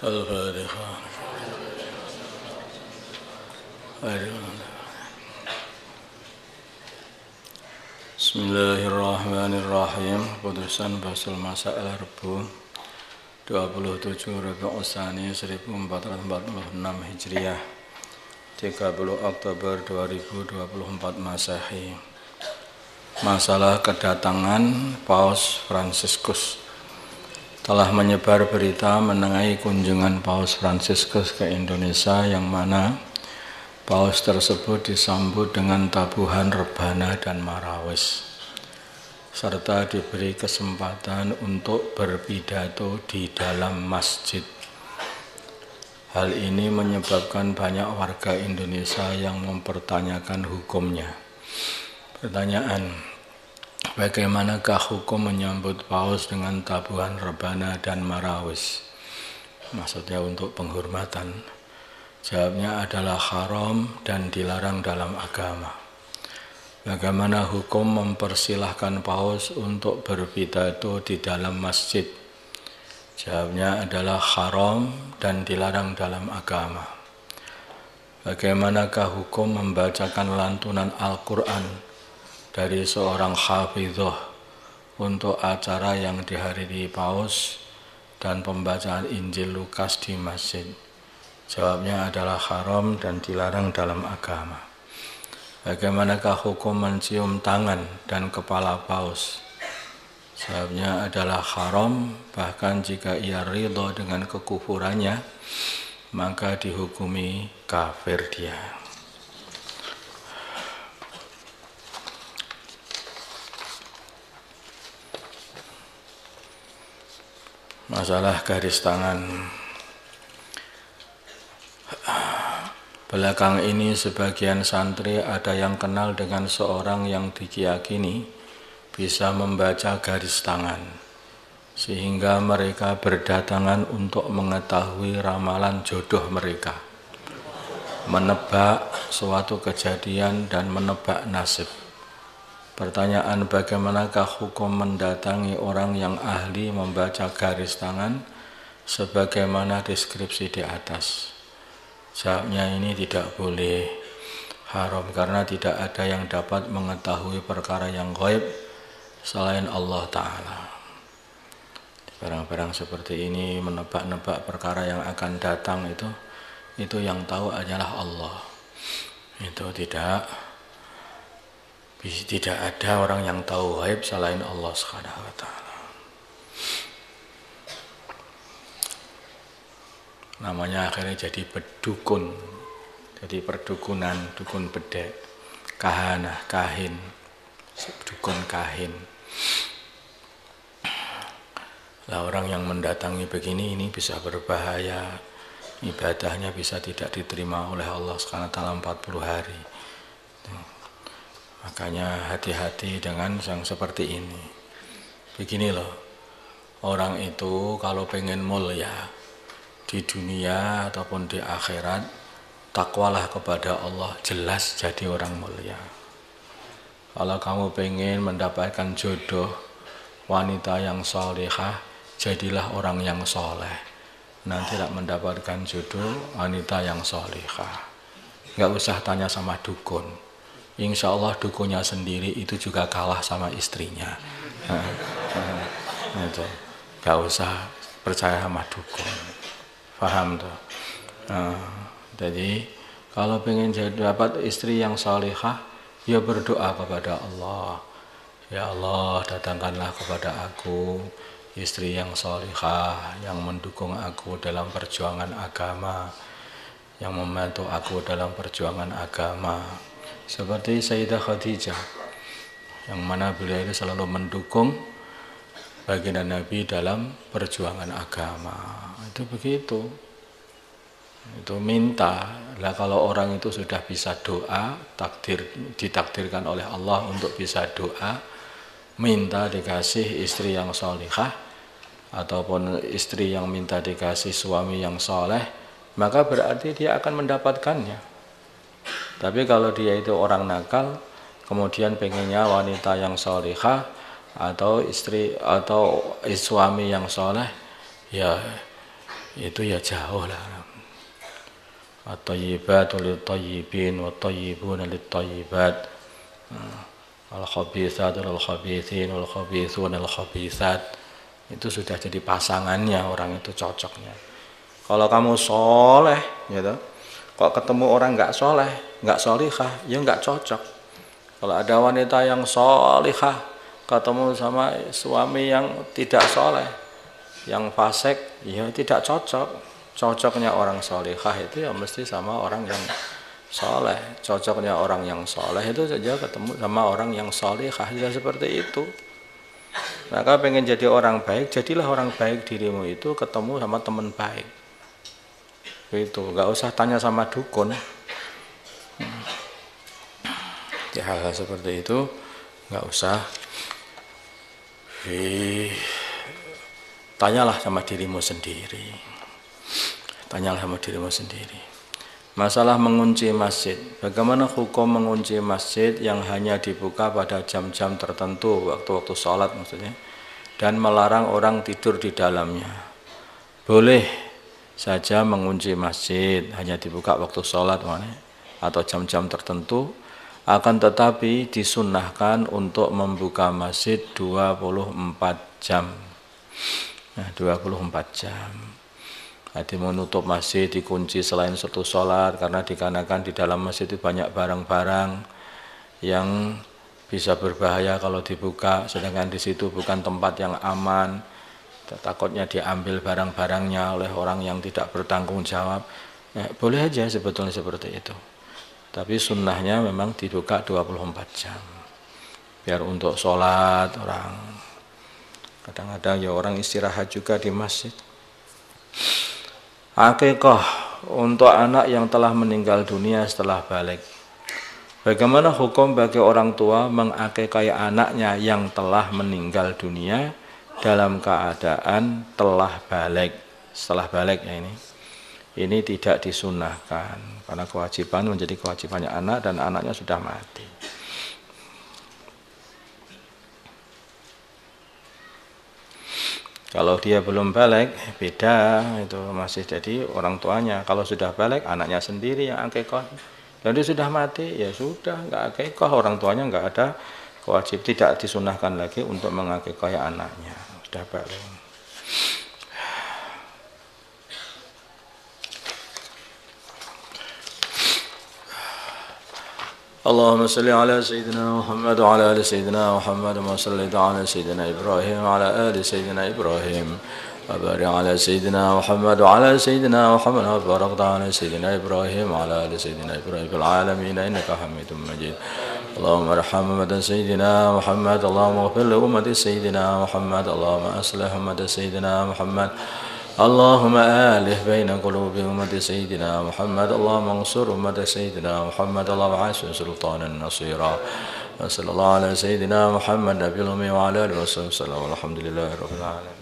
الفاتحة. Bismillahirrahmanirrahim. Putusan Basul Masail Rebu 27 Rabiul Tsani 1446 Hijriah, 30 Oktober 2024 Masehi. Masalah kedatangan Paus Fransiskus. Telah menyebar berita mengenai kunjungan Paus Fransiskus ke Indonesia, yang mana Paus tersebut disambut dengan tabuhan rebana dan marawis, serta diberi kesempatan untuk berpidato di dalam masjid. Hal ini menyebabkan banyak warga Indonesia yang mempertanyakan hukumnya. Pertanyaan: bagaimanakah hukum menyambut Paus dengan tabuhan rebana dan marawis? Maksudnya untuk penghormatan. Jawabnya adalah haram dan dilarang dalam agama. Bagaimana hukum mempersilahkan Paus untuk berpidato di dalam masjid? Jawabnya adalah haram dan dilarang dalam agama. Bagaimanakah hukum membacakan lantunan Al-Quran dari seorang hafidhoh untuk acara yang dihadiri Paus dan pembacaan Injil Lukas di masjid? Jawabnya adalah haram dan dilarang dalam agama. Bagaimanakah hukum mencium tangan dan kepala Paus? Jawabnya adalah haram, bahkan jika ia ridho dengan kekufurannya, maka dihukumi kafir dia. Masalah garis tangan. Belakang ini sebagian santri ada yang kenal dengan seorang yang diyakini bisa membaca garis tangan, sehingga mereka berdatangan untuk mengetahui ramalan jodoh mereka, menebak suatu kejadian dan menebak nasib. Pertanyaan: bagaimanakah hukum mendatangi orang yang ahli membaca garis tangan sebagaimana deskripsi di atas? Jawabnya, ini tidak boleh, haram, karena tidak ada yang dapat mengetahui perkara yang gaib selain Allah Ta'ala. Barang-barang seperti ini, menebak-nebak perkara yang akan datang, itu yang tahu adalah Allah. Itu tidak ada orang yang tahu gaib selain Allah Subhanahu wa Ta'ala. Namanya akhirnya jadi bedukun, jadi perdukunan, dukun bedek, kahanah, kahin, dukun kahin. Lah orang yang mendatangi begini ini bisa berbahaya, ibadahnya bisa tidak diterima oleh Allah SWT 40 hari. Makanya hati-hati dengan yang seperti ini. Begini loh, orang itu kalau pengen mulia di dunia ataupun di akhirat, takwalah kepada Allah, jelas jadi orang mulia. Kalau kamu pengen mendapatkan jodoh wanita yang solehah, jadilah orang yang soleh. Nanti tidak mendapatkan jodoh wanita yang solehah. Nggak usah tanya sama dukun. Insya Allah dukunnya sendiri itu juga kalah sama istrinya. Itu nggak usah percaya sama dukun. Paham tuh? Jadi kalau pengen dapat istri yang salihah, ya berdoa kepada Allah. Ya Allah, datangkanlah kepada aku istri yang salihah, yang mendukung aku dalam perjuangan agama, yang membantu aku dalam perjuangan agama. Seperti Sayyidah Khadijah, yang mana beliau itu selalu mendukung baginda Nabi dalam perjuangan agama. Itu begitu. Itu minta. Lah kalau orang itu sudah bisa doa, ditakdirkan oleh Allah untuk bisa doa, minta dikasih istri yang salihah ataupun istri yang minta dikasih suami yang soleh, maka berarti dia akan mendapatkannya. Tapi kalau dia itu orang nakal, kemudian pengennya wanita yang salihah atau istri atau suami yang soleh, ya itu ya jauh lah. At-tayyibatu lit-tayyibin wat-tayyibuna lit-tayyibat. Al-khabithatu lil-khabithin wal-khabithuna lil-khabithat. Itu sudah jadi pasangannya, orang itu cocoknya. Kalau kamu soleh, gitu, kok ketemu orang nggak soleh, nggak solihah, ya nggak cocok. Kalau ada wanita yang solihah, ketemu sama suami yang tidak soleh, yang fasik, ya tidak cocok. Cocoknya orang solihah itu ya mesti sama orang yang soleh. Cocoknya orang yang soleh itu saja ketemu sama orang yang solihah, ya seperti itu. Maka pengen jadi orang baik, jadilah orang baik dirimu itu ketemu sama teman baik. Itu nggak usah tanya sama dukun. Ya, hal-hal seperti itu nggak usah. Tanyalah sama dirimu sendiri. Tanyalah sama dirimu sendiri. Masalah mengunci masjid. Bagaimana hukum mengunci masjid yang hanya dibuka pada jam-jam tertentu, waktu-waktu sholat maksudnya, dan melarang orang tidur di dalamnya? Boleh saja mengunci masjid, hanya dibuka waktu sholat atau jam-jam tertentu, akan tetapi disunnahkan untuk membuka masjid 24 jam. Nah, 24 jam. Jadi menutup masjid dikunci selain satu sholat, karena dikarenakan di dalam masjid itu banyak barang-barang yang bisa berbahaya kalau dibuka, sedangkan di situ bukan tempat yang aman. Takutnya diambil barang-barangnya oleh orang yang tidak bertanggung jawab. Boleh aja sebetulnya seperti itu. Tapi sunnahnya memang dibuka 24 jam. Biar untuk sholat orang. Kadang-kadang ya orang istirahat juga di masjid. Akikah untuk anak yang telah meninggal dunia setelah balik. Bagaimana hukum bagi orang tua mengakikai anaknya yang telah meninggal dunia dalam keadaan telah balik? Setelah balik ya ini tidak disunnahkan, karena kewajiban menjadi kewajibannya anak dan anaknya sudah mati. Kalau dia belum balik, beda, itu masih jadi orang tuanya. Kalau sudah balik, anaknya sendiri yang akikah. Dan dia sudah mati, ya sudah, nggak akikah, orang tuanya nggak ada kewajiban, tidak disunahkan lagi untuk mengakikahi anaknya. Sudah balik. اللهم صل على سيدنا محمد وعلى آل سيدنا محمد وما صليت على سيدنا إبراهيم وعلى آل سيدنا إبراهيم وبارك على سيدنا محمد وعلى سيدنا محمد وبارك على سيدنا إبراهيم وعلى آل سيدنا إبراهيم في العالمين إنك حميد مجيد اللهم ارحم أمة سيدنا محمد اللهم اغفر لأمة سيدنا محمد اللهم أصلح أمة سيدنا محمد اللهم آلف بين قلوب أمة سيدنا محمد اللهم انصر أمة سيدنا محمد اللهم عاشر سلطانا نصيرا وصلى الله على سيدنا محمد نبي الأمي وعلى آله وصحبه وسلم والحمد لله رب العالمين.